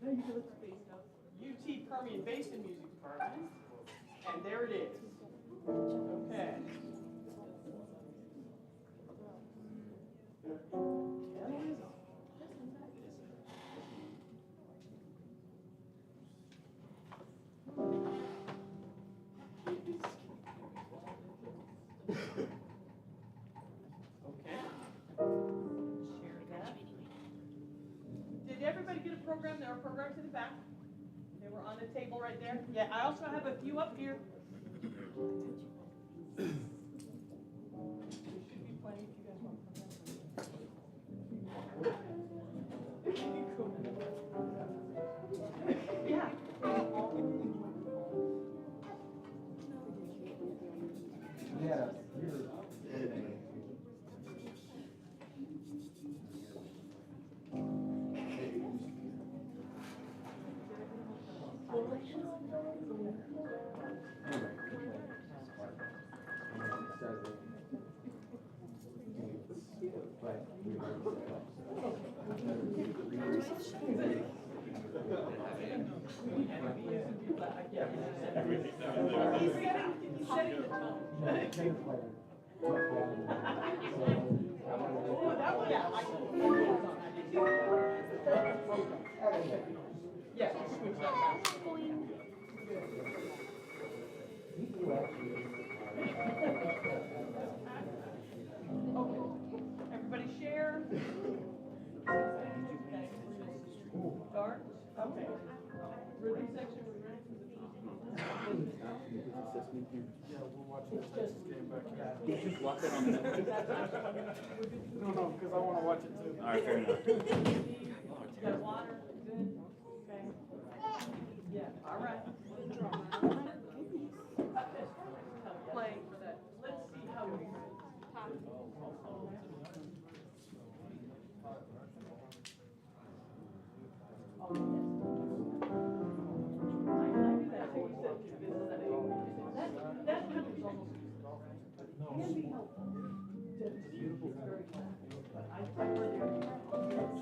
UT Permian Basin Music Department. And there it is. Okay. Did everybody get a program? There are programs in the back. They were on the table right there. Yeah, I also have a few up here. There should be plenty if you guys want Yeah. Yeah. He's setting the tone. Oh, that one, yeah. Yeah, switch that. Okay. Everybody share. Start. Okay. Rhythm section. Yeah, we'll watch this next game back here. Did you block that on the network? No, because I want to watch it too. All right, fair enough. You got water? Good? Okay. Yeah, all right. Play for that. Let's see how we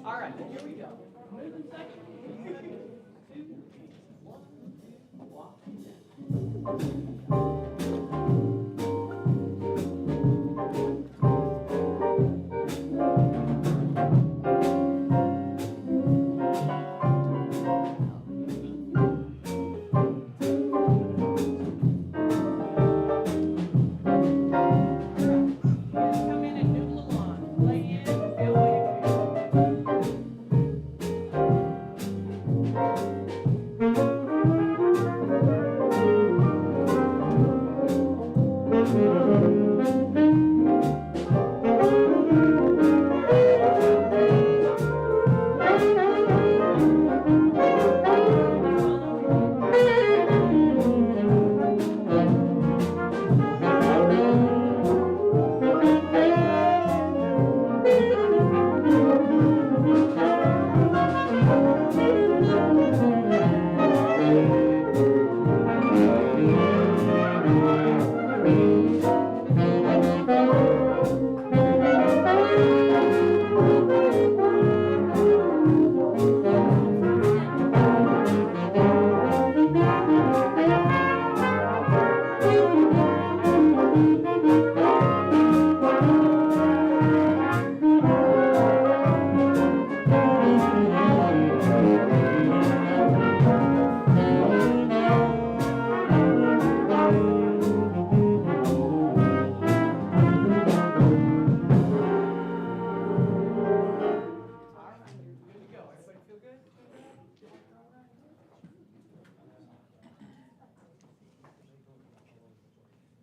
All right, here we go. Moving section. 3, 2, 1, walk.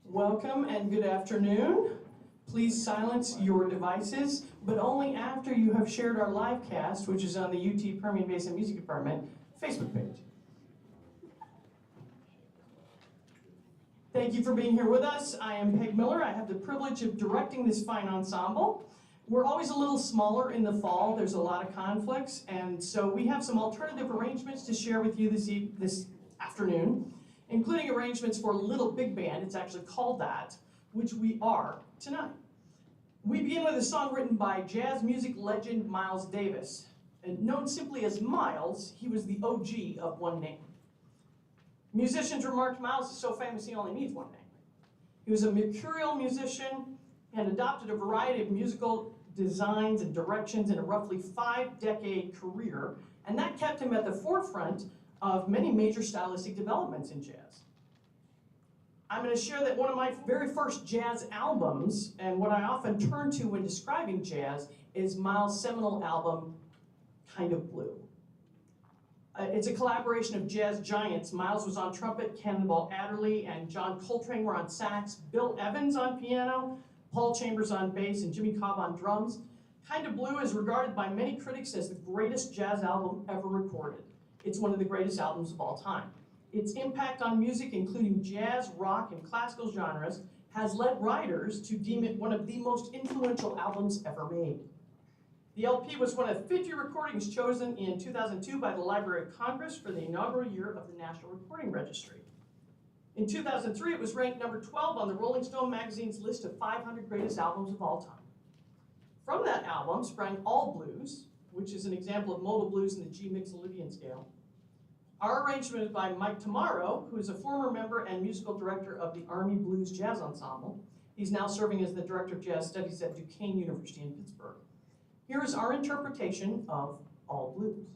Welcome and good afternoon. Please silence your devices, but only after you have shared our live cast, which is on the UT Permian Basin Music Department Facebook page. Thank you for being here with us. I am Peg Miller. I have the privilege of directing this fine ensemble. We're always a little smaller in the fall. There's a lot of conflicts, and so we have some alternative arrangements to share with you this afternoon, including arrangements for Little Big Band. It's actually called that, which we are tonight. We begin with a song written by jazz music legend Miles Davis. And known simply as Miles, he was the OG of one name. Musicians remarked Miles is so famous he only needs one name. He was a mercurial musician and adopted a variety of musical designs and directions in a roughly 5-decade career, and that kept him at the forefront of many major stylistic developments in jazz. I'm going to share that one of my very first jazz albums, and what I often turn to when describing jazz, is Miles' seminal album, Kind of Blue. It's a collaboration of jazz giants. Miles was on trumpet, Cannonball Adderley and John Coltrane were on sax, Bill Evans on piano, Paul Chambers on bass, and Jimmy Cobb on drums. Kind of Blue is regarded by many critics as the greatest jazz album ever recorded. It's one of the greatest albums of all time. Its impact on music, including jazz, rock, and classical genres, has led writers to deem it one of the most influential albums ever made. The LP was one of 50 recordings chosen in 2002 by the Library of Congress for the inaugural year of the National Recording Registry. In 2003, it was ranked number 12 on the Rolling Stone magazine's list of 500 greatest albums of all time. From that album sprang All Blues, which is an example of modal blues in the G Mixolydian scale. Our arrangement is by Mike Tamaro, who is a former member and musical director of the Army Blues Jazz Ensemble. He's now serving as the Director of Jazz Studies at Duquesne University in Pittsburgh. Here is our interpretation of All Blues.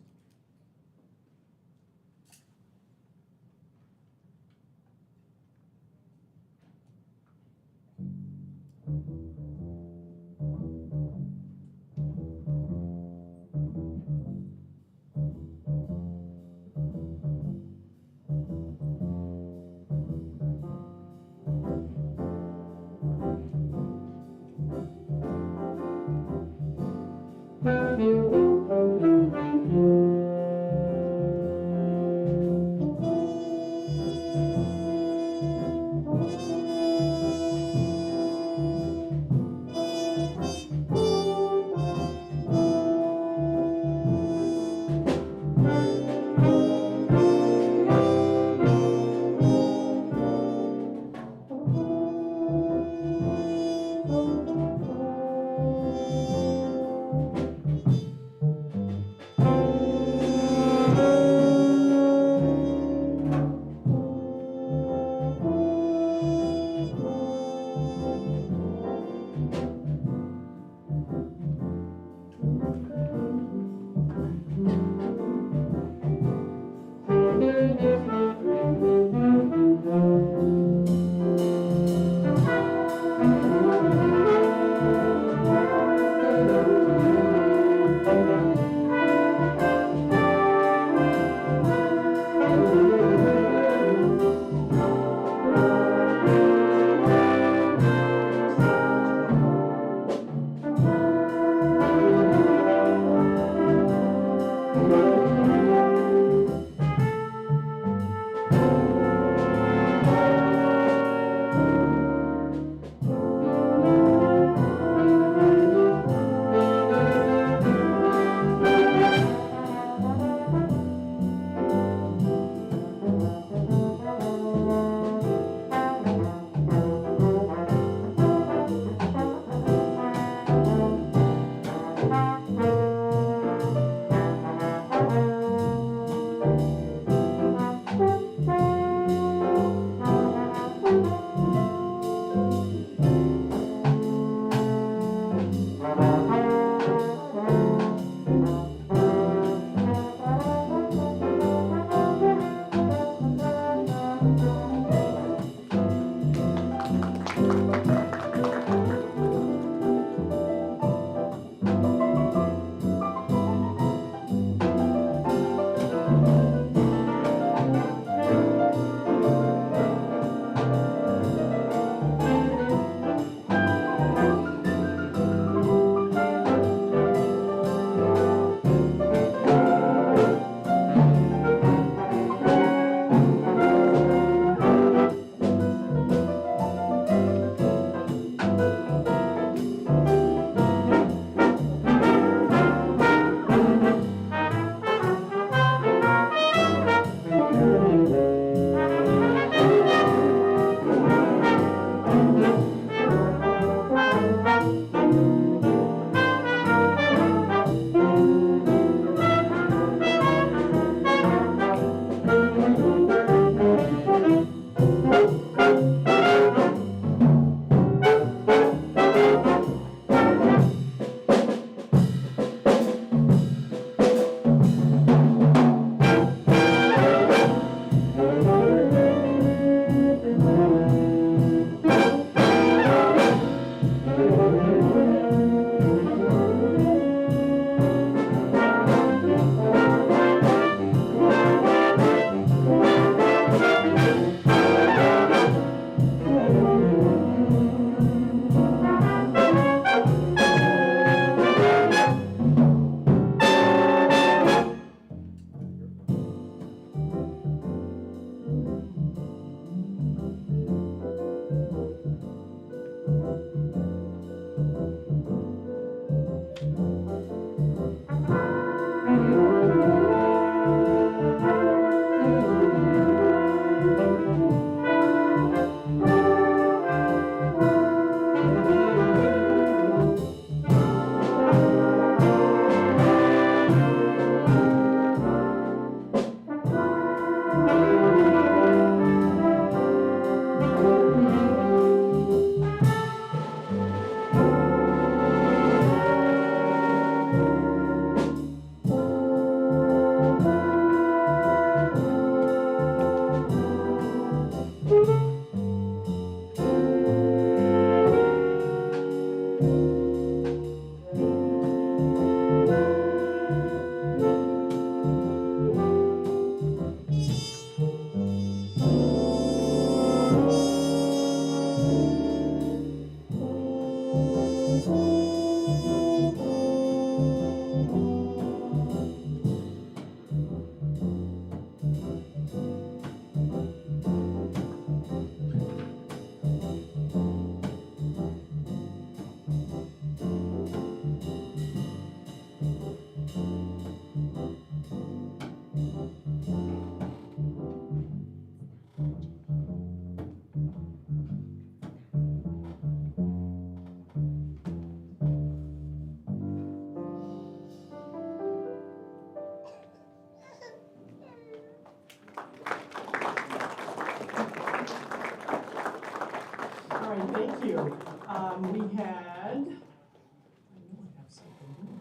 We had, I know I have something here.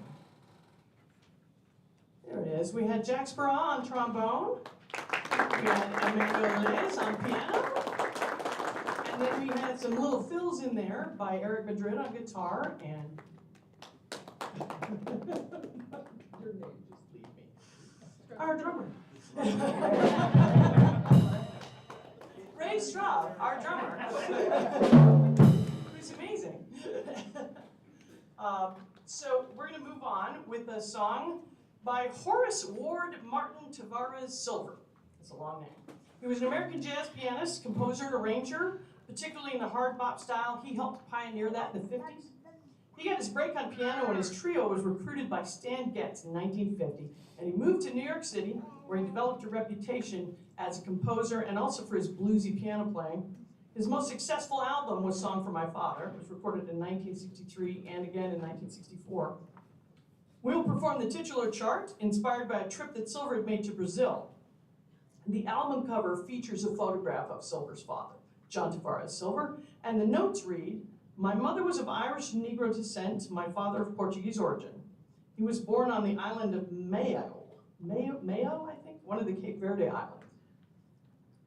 There it is. We had Jack Spurra on trombone. We had Emmanuel Liz on piano. And then we had some little fills in there by Eric Madrid on guitar and your name, just leave me. Our drummer. Ray Straub, our drummer. Who's amazing. So we're going to move on with a song by Horace Ward Martin Tavares Silver. That's a long name. He was an American jazz pianist, composer, and arranger, particularly in the hard bop style. He helped pioneer that in the 50s. He got his break on piano when his trio was recruited by Stan Getz in 1950, and he moved to New York City, where he developed a reputation as a composer and also for his bluesy piano playing. His most successful album was Song for My Father. It was recorded in 1963 and again in 1964. We'll perform the titular chart, inspired by a trip that Silver had made to Brazil. The album cover features a photograph of Silver's father, John Tavares Silver, and the notes read, "My mother was of Irish and Negro descent, my father of Portuguese origin. He was born on the island of Mayo, I think, one of the Cape Verde Islands.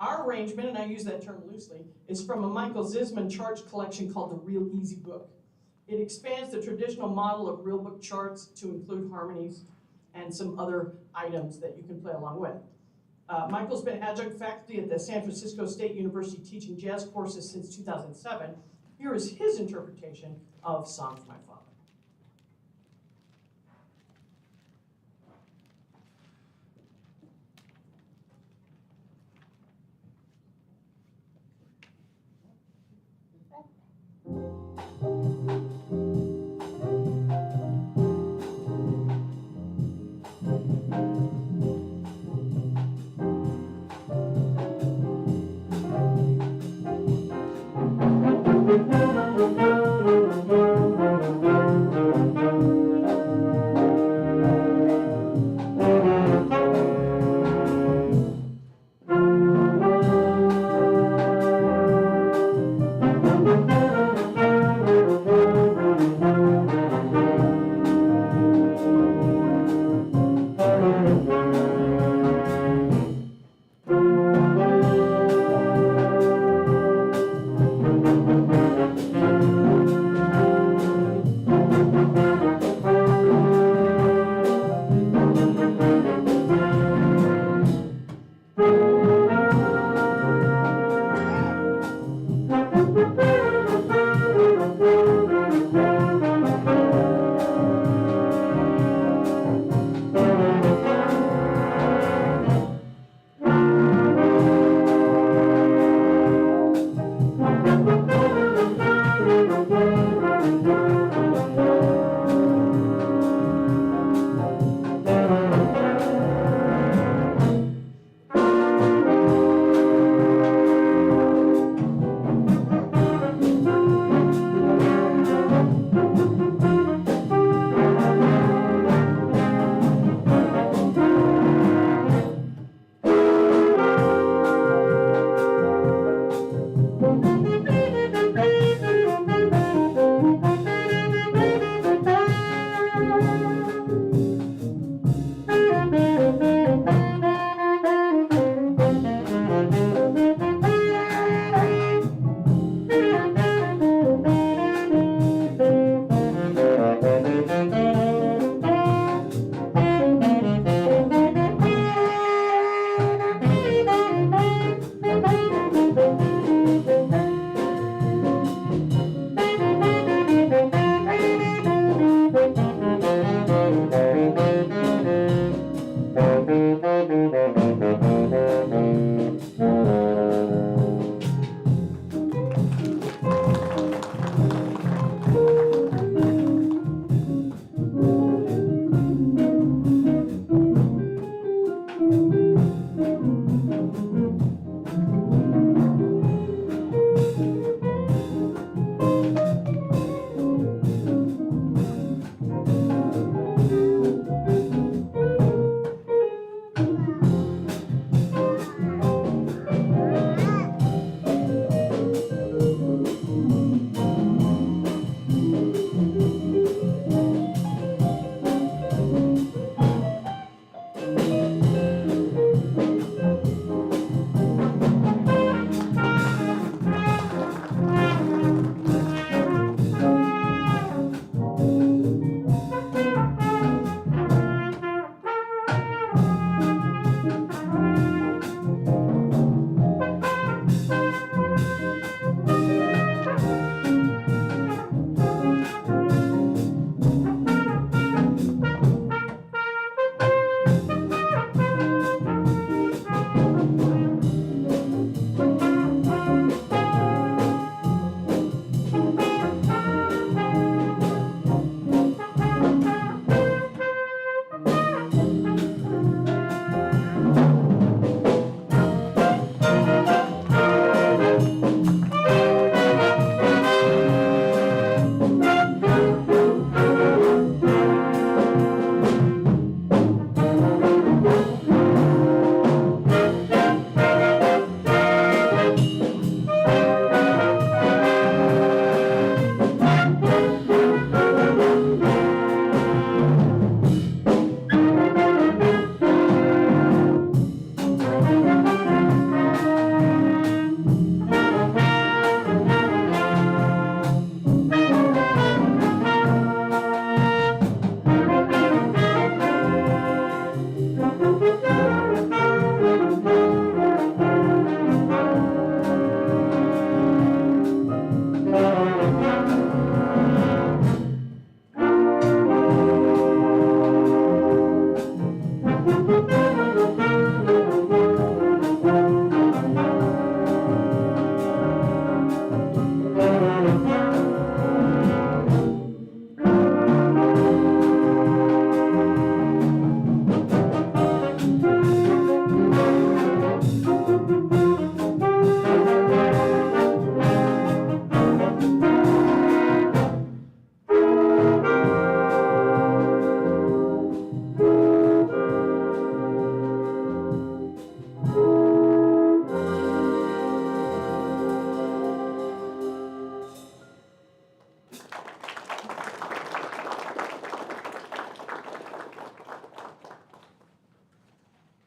Our arrangement, and I use that term loosely, is from a Michael Zisman charts collection called the Real Easy Book. It expands the traditional model of real book charts to include harmonies and some other items that you can play along with. Michael's been adjunct faculty at the San Francisco State University teaching jazz courses since 2007. Here is his interpretation of Song for My Father.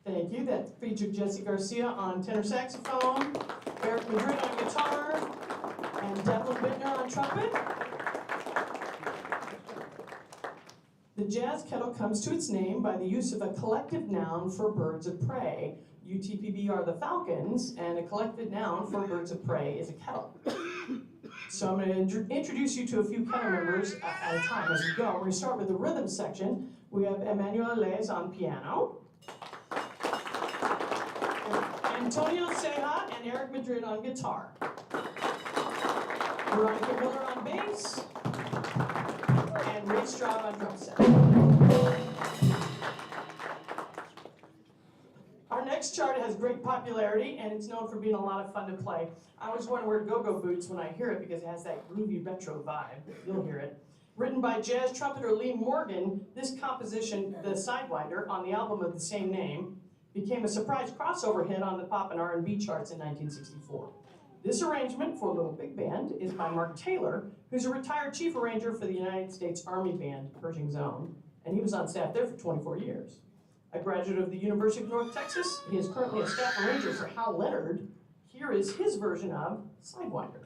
Thank you. That featured Jesse Garcia on tenor saxophone, Eric Madrid on guitar, and Devlin Bittner on trumpet. The jazz kettle comes to its name by the use of a collective noun for birds of prey. UTPB are the falcons, and a collective noun for birds of prey is a kettle. So I'm going to introduce you to a few kettle members at a time as we go. We're going to start with the rhythm section. We have Emmanuel Les on piano, Antonio Ceja and Eric Madrid on guitar, Veronica Miller on bass, and Ray Straub on drum set. Our next chart has great popularity, and it's known for being a lot of fun to play. I always want to wear go-go boots when I hear it because it has that groovy retro vibe. You'll hear it. Written by jazz trumpeter Lee Morgan, this composition, The Sidewinder, on the album of the same name, became a surprise crossover hit on the pop and R&B charts in 1964. This arrangement for Little Big Band is by Mark Taylor, who's a retired chief arranger for the United States Army Band, Pershing Zone, and he was on staff there for 24 years. A graduate of the University of North Texas, he is currently a staff arranger for Hal Leonard. Here is his version of Sidewinder.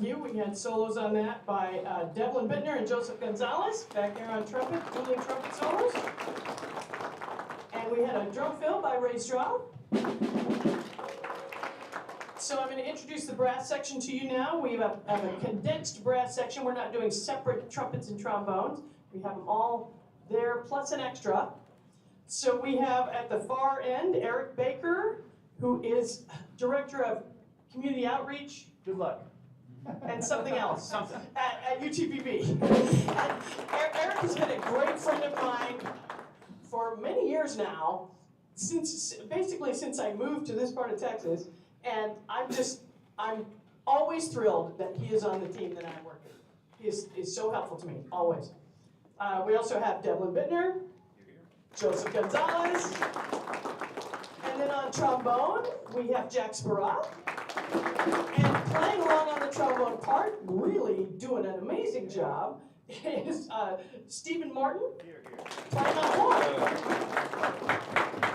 thank you. We had solos on that by Devlin Bittner and Joseph Gonzalez, back there on trumpet, leading trumpet solos. And we had a drum fill by Ray Stroud. So I'm going to introduce the brass section to you now. We have a condensed brass section. We're not doing separate trumpets and trombones. We have them all there, plus an extra. So we have at the far end, Eric Baker, who is Director of Community Outreach. Good luck. And something else. At UTPB. And Eric has been a great friend of mine for many years now, basically since I moved to this part of Texas. And I'm always thrilled that he is on the team that I work with. He is so helpful to me, always. We also have Devlin Bittner, Joseph Gonzalez, and then on trombone, we have Jack Sparat. And playing along on the trombone part, really doing an amazing job, is Stephen Martin, playing on horn.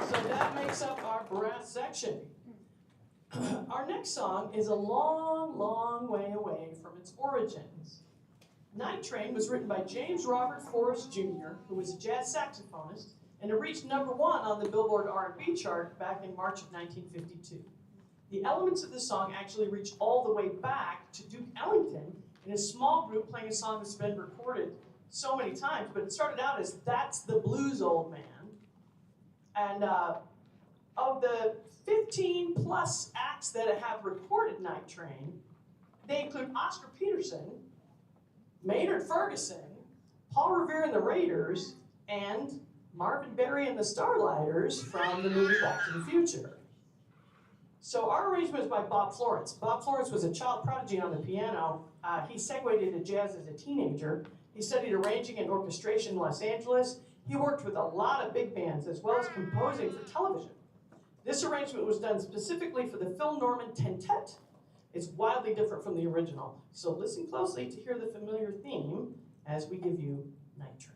So that makes up our brass section. Our next song is a long, long way away from its origins. Night Train was written by James Robert Forrest Jr., who was a jazz saxophonist, and it reached #1 on the Billboard R&B chart back in March of 1952. The elements of the song actually reach all the way back to Duke Ellington in a small group playing a song that's been recorded so many times, but it started out as That's the Blues, Old Man. And of the 15 plus acts that have recorded Night Train, they include Oscar Peterson, Maynard Ferguson, Paul Revere and the Raiders, and Marvin Berry and the Starlighters from the movie Back to the Future. So our arrangement is by Bob Florence. Bob Florence was a child prodigy on the piano. He segued into jazz as a teenager. He studied arranging and orchestration in Los Angeles. He worked with a lot of big bands as well as composing for television. This arrangement was done specifically for the Phil Norman Tentet. It's wildly different from the original. So listen closely to hear the familiar theme as we give you Night Train.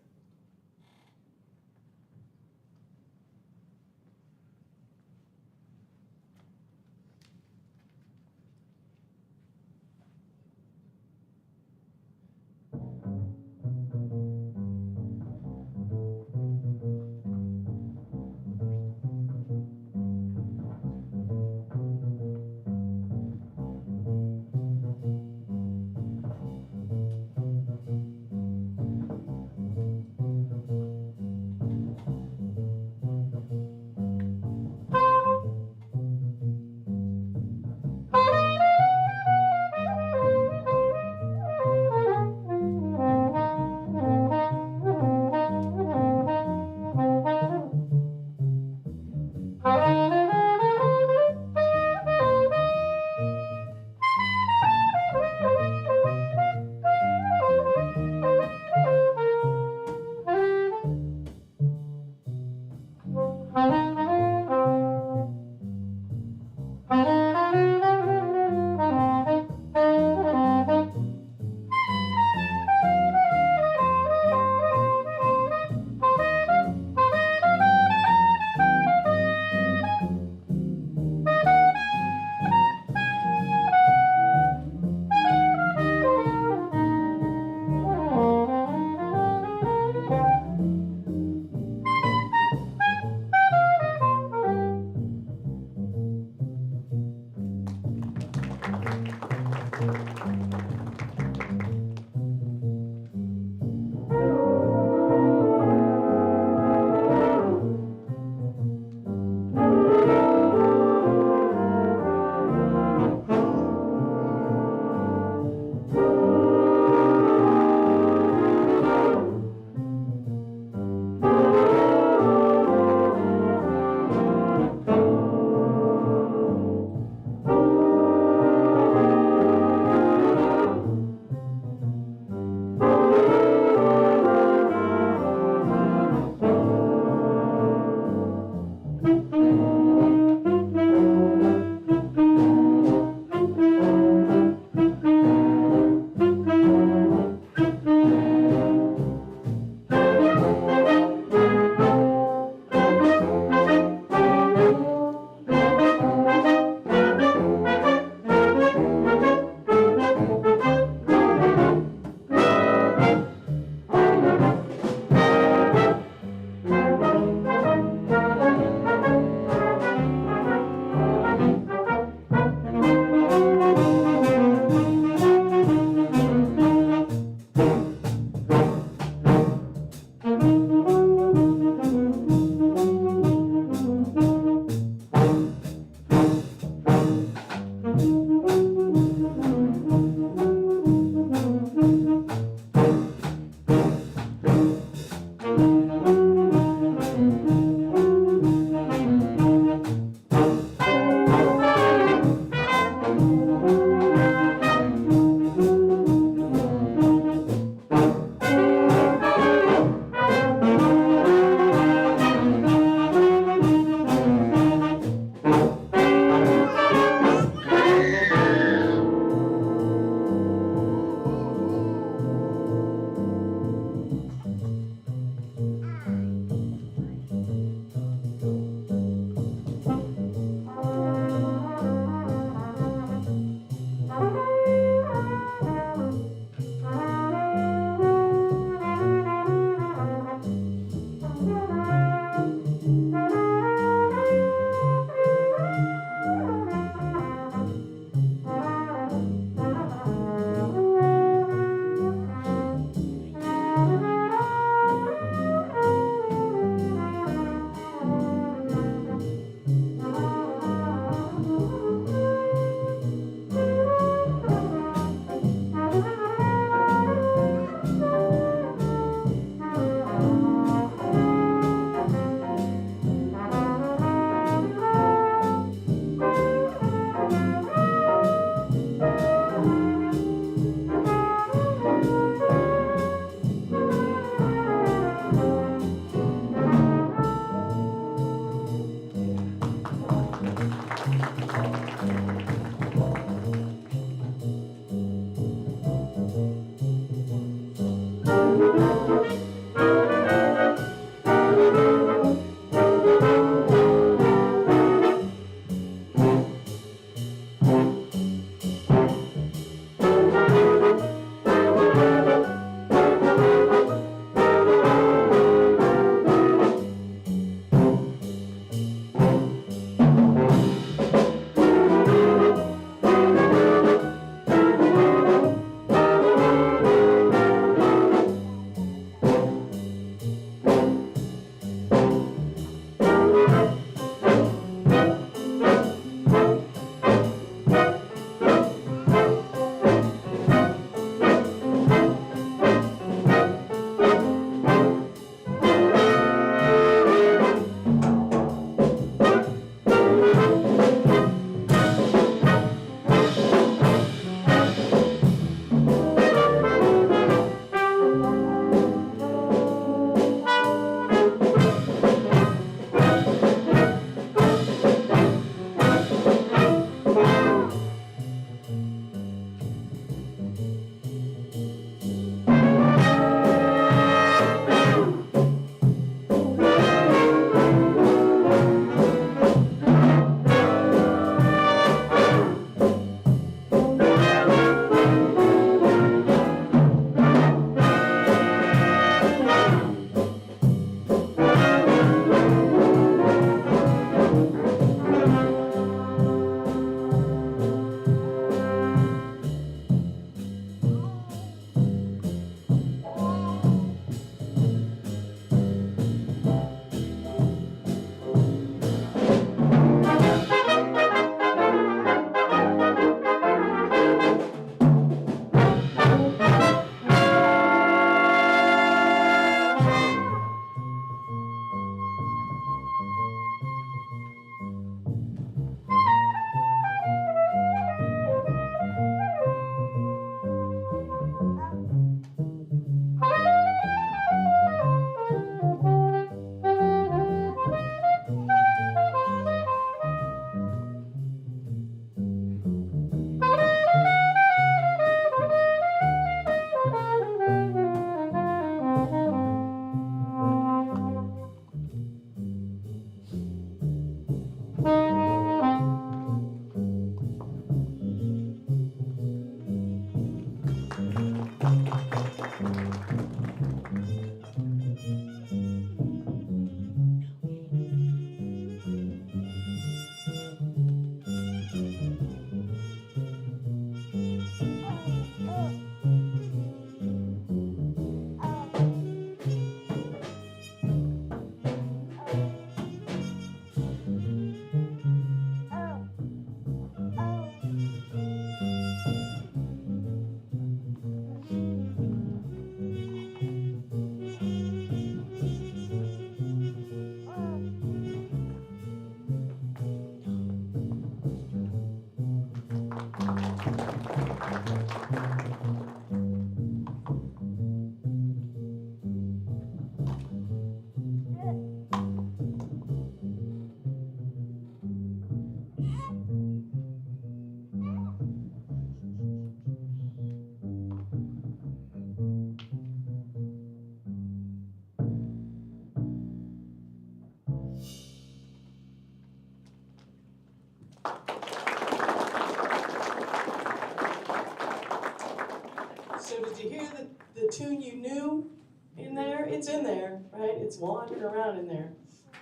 So did you hear the tune you knew in there? It's in there, right? It's wandering around in there.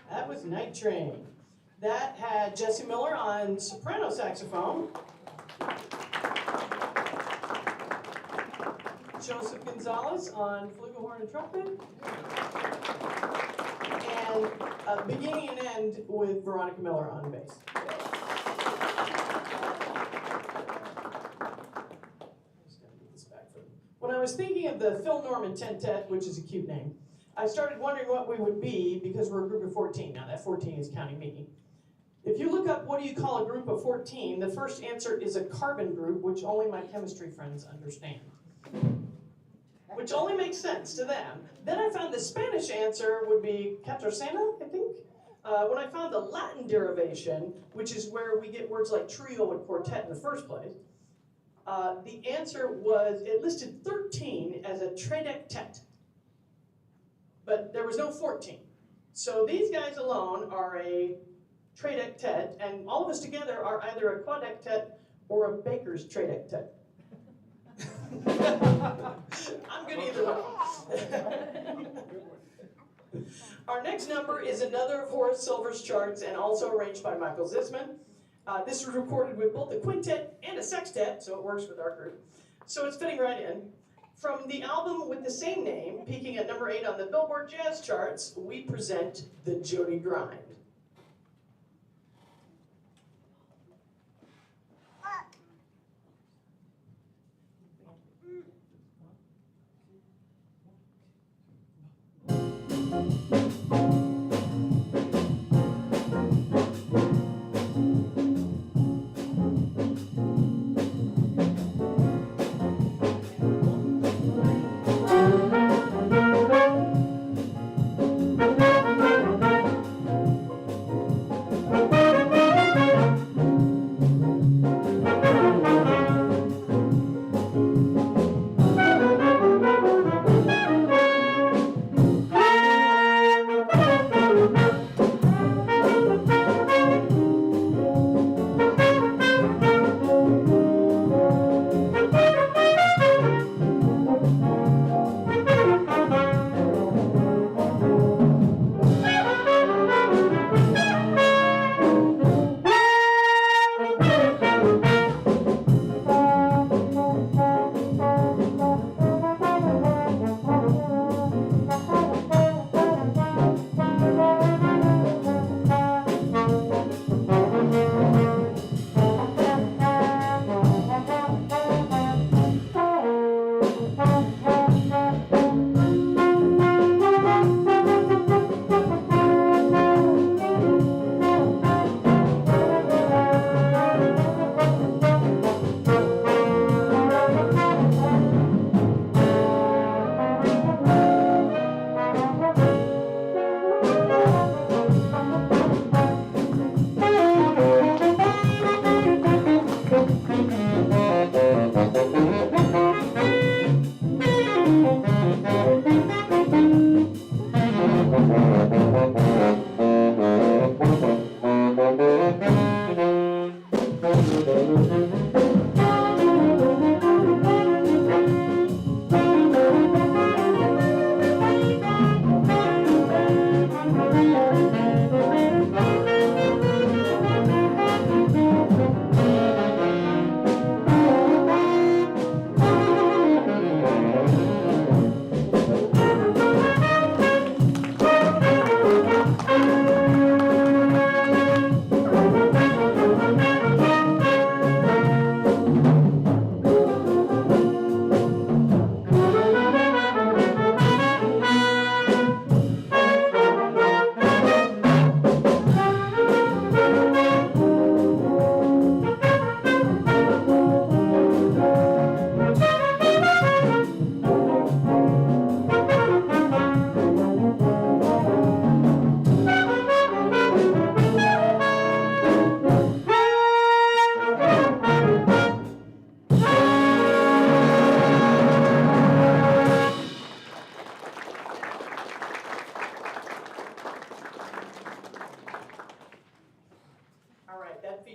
That was Night Train. That had Jesse Miller on soprano saxophone. Joseph Gonzalez on flugelhorn and trumpet. And beginning and end with Veronica Miller on bass. When I was thinking of the Phil Norman Tentet, which is a cute name, I started wondering what we would be because we're a group of 14. Now that 14 is counting me. If you look up what do you call a group of 14, the first answer is a carbon group, which only my chemistry friends understand. Which only makes sense to them. Then I found the Spanish answer would be catorcena, I think. When I found the Latin derivation, which is where we get words like trio and quartet in the first place, the answer was, it listed 13 as a tridectet. But there was no 14. So these guys alone are a tridectet, and all of us together are either a quadectet or a baker's tridectet. I'm good either way. Our next number is another of Horace Silver's charts and also arranged by Michael Zisman. This was recorded with both a quintet and a sextet, so it works with our group. So it's fitting right in. From the album with the same name, peaking at number 8 on the Billboard Jazz charts, we present the Jody Grind.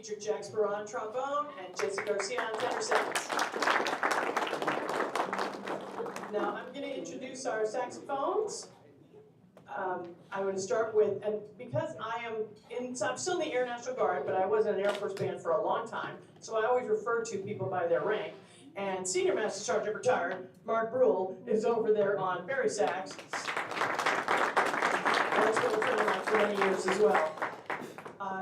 featured Jack Sparrow on trombone and Jesse Garcia on tenor sax. Now I'm going to introduce our saxophones. I'm going to start with, and because I'm still in the Air National Guard, but I was in an Air Force band for a long time, so I always refer to people by their rank. And Senior Master Sergeant retired, Mark Brule, is over there on Barry sax. That's been a friend of mine for many years as well.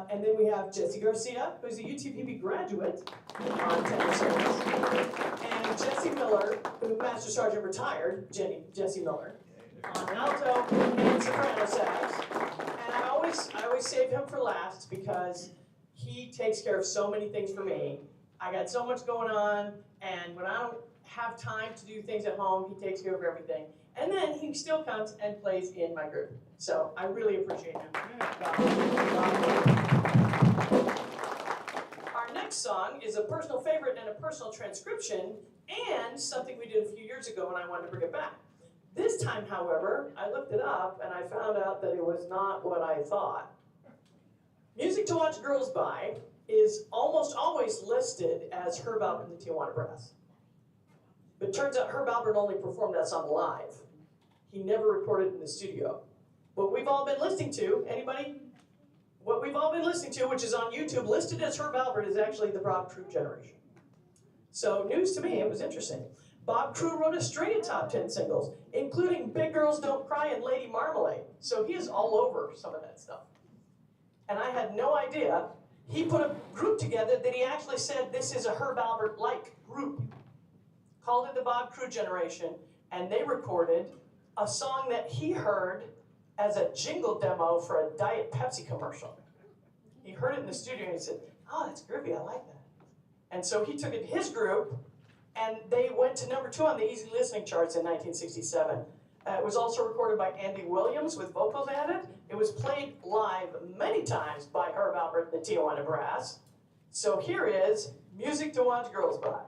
And then we have Jesse Garcia, who's a UTPB graduate on tenor sax, and Jesse Miller, who Master Sergeant retired, Jesse Miller, on alto and soprano sax. And I always save him for last because he takes care of so many things for me. I got so much going on, and when I don't have time to do things at home, he takes care of everything. And then he still comes and plays in my group. So I really appreciate him. Our next song is a personal favorite and a personal transcription, and something we did a few years ago, and I wanted to bring it back. This time, however, I looked it up, and I found out that it was not what I thought. Music to Watch Girls By is almost always listed as Herb Alpert and the Tijuana Brass. But it turns out Herb Alpert only performed that song live. He never recorded it in the studio. What we've all been listening to, anybody? What we've all been listening to, which is on YouTube, listed as Herb Alpert, is actually the Bob Crew generation. So news to me, it was interesting. Bob Crew wrote a string of top 10 singles, including Big Girls Don't Cry and Lady Marmalade. So he is all over some of that stuff. And I had no idea. He put a group together that he actually said this is a Herb Alpert-like group. Called it the Bob Crew generation, and they recorded a song that he heard as a jingle demo for a Diet Pepsi commercial. He heard it in the studio and he said, oh, that's groovy, I like that. And so he took it to his group, and they went to #2 on the easy listening charts in 1967. It was also recorded by Andy Williams with vocals added. It was played live many times by Herb Alpert and the Tijuana Brass. So here is Music to Watch Girls By.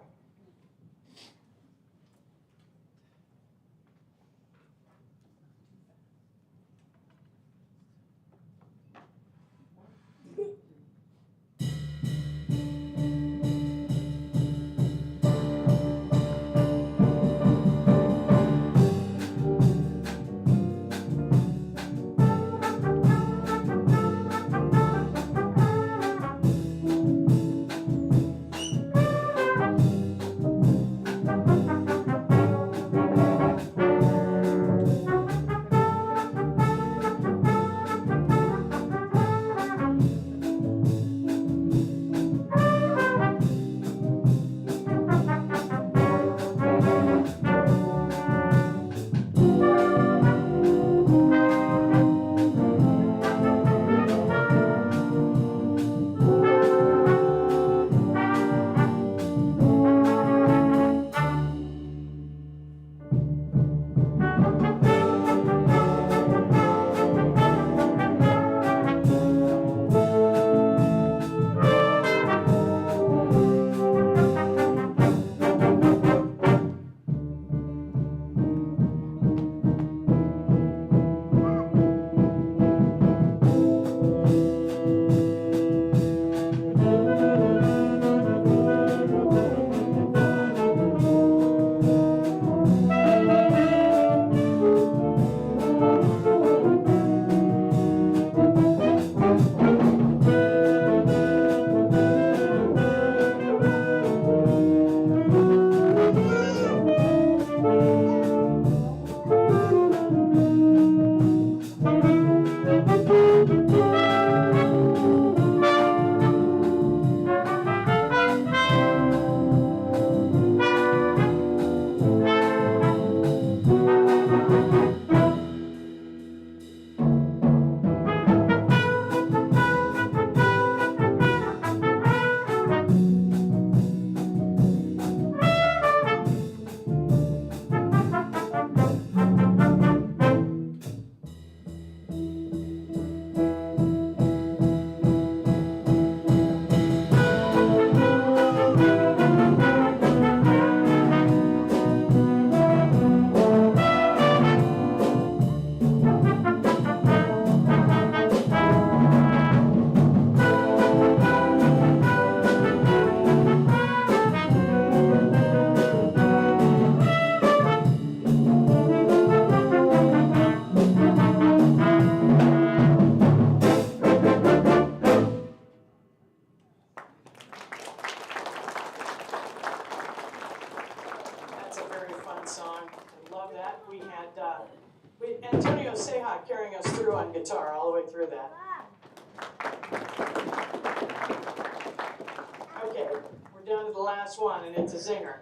fun song. I love that. We had Antonio Seja carrying us through on guitar all the way through that. Okay, we're down to the last one, and it's a zinger.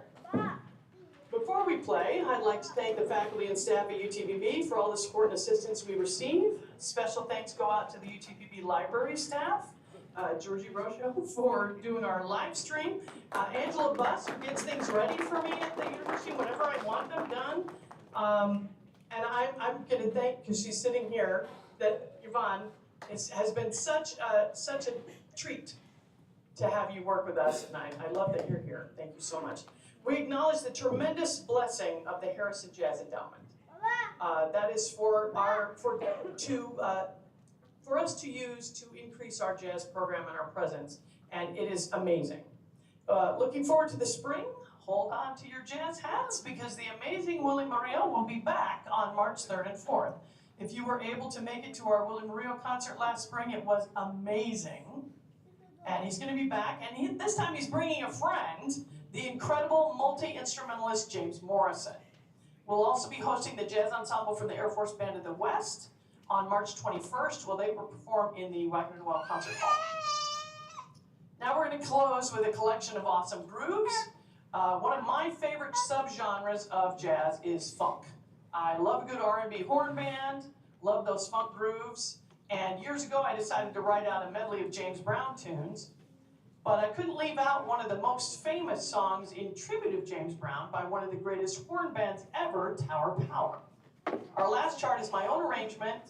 Before we play, I'd like to thank the faculty and staff at UTPB for all the support and assistance we receive. Special thanks go out to the UTPB library staff, Georgie Rocho for doing our live stream, Angela Buss, who gets things ready for me at the university whenever I want them done. And I'm going to thank, because she's sitting here, that Yvonne has been such a treat to have you work with us tonight. I love that you're here. Thank you so much. We acknowledge the tremendous blessing of the Harrison Jazz Endowment. That is for us to use to increase our jazz program and our presence, and it is amazing. Looking forward to the spring. Hold on to your jazz hats because the amazing Willie Murillo will be back on March 3rd and 4th. If you were able to make it to our Willie Murillo concert last spring, it was amazing. And he's going to be back, and this time he's bringing a friend, the incredible multi-instrumentalist James Morrison. We'll also be hosting the Jazz Ensemble from the Air Force Band of the West on March 21st, where they will perform in the Wagner Noel Concert Hall. Now we're going to close with a collection of awesome grooves. One of my favorite subgenres of jazz is funk. I love a good R&B horn band, love those funk grooves, and years ago I decided to write out a medley of James Brown tunes, but I couldn't leave out one of the most famous songs in tribute of James Brown by one of the greatest horn bands ever, Tower Power. Our last chart is my own arrangement,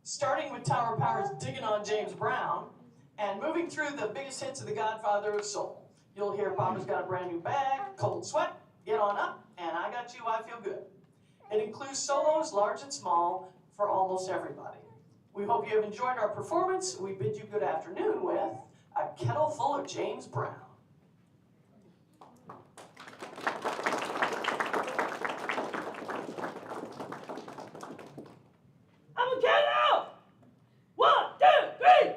starting with Tower Power's Diggin' on James Brown, and moving through the biggest hits of the Godfather of Soul. You'll hear Papa's Got a Brand New Bag, Cold Sweat, Get On Up, and I Got You, I Feel Good. It includes solos, large and small, for almost everybody. We hope you have enjoyed our performance. We bid you good afternoon with A Kettle Full of James Brown. I'm a kettle! 1, 2, 3!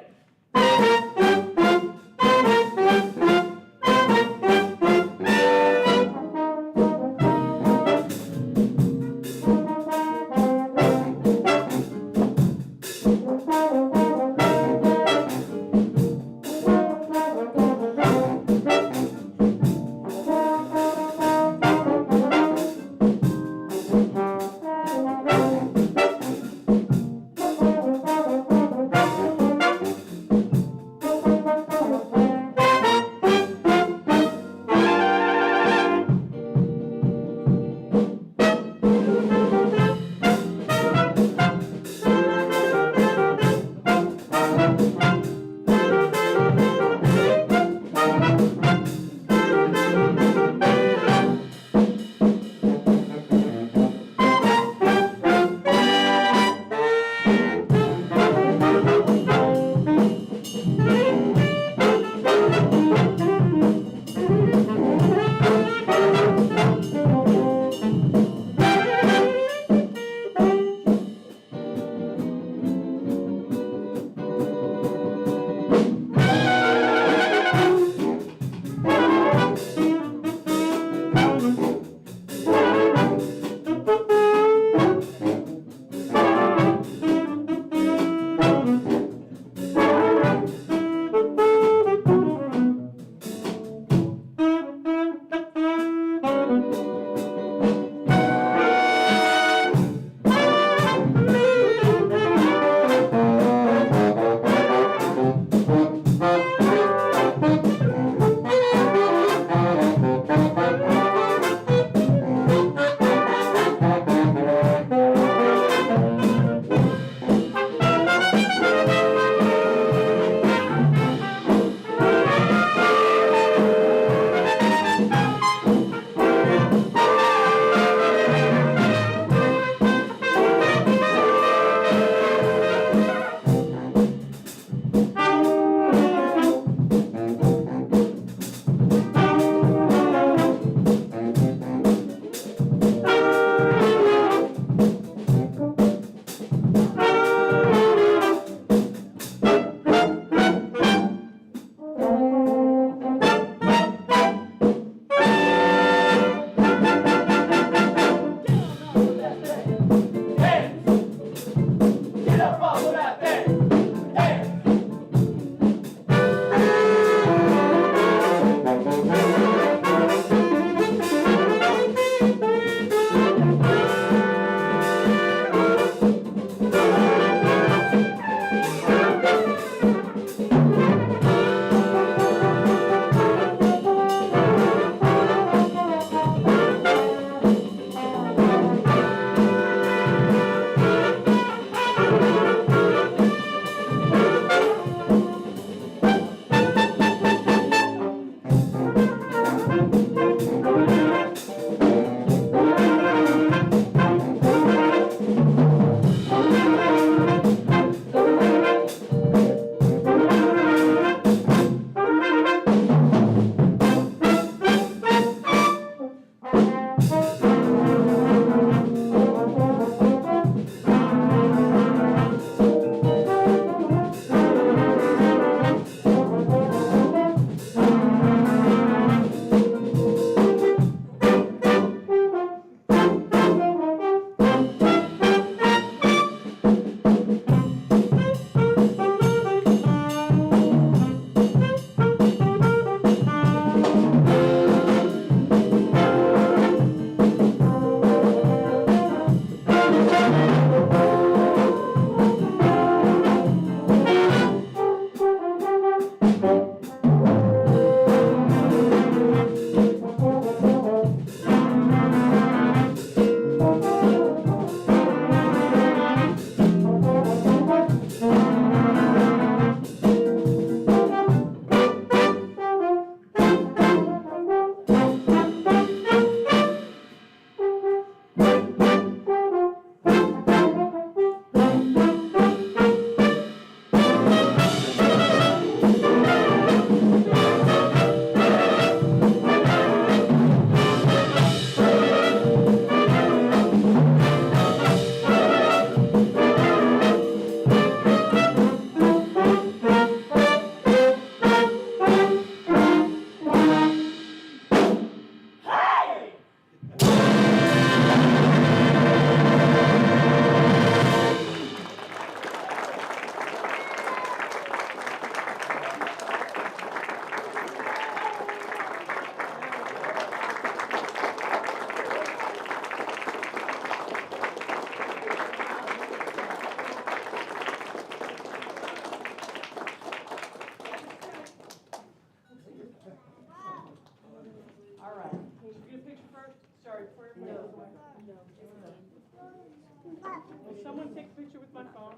Will someone take a picture with my phone?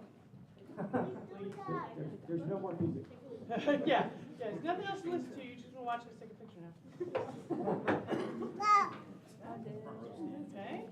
There's no more music. Yeah, there's nothing else to listen to, you just wanna watch us take a picture now. Okay.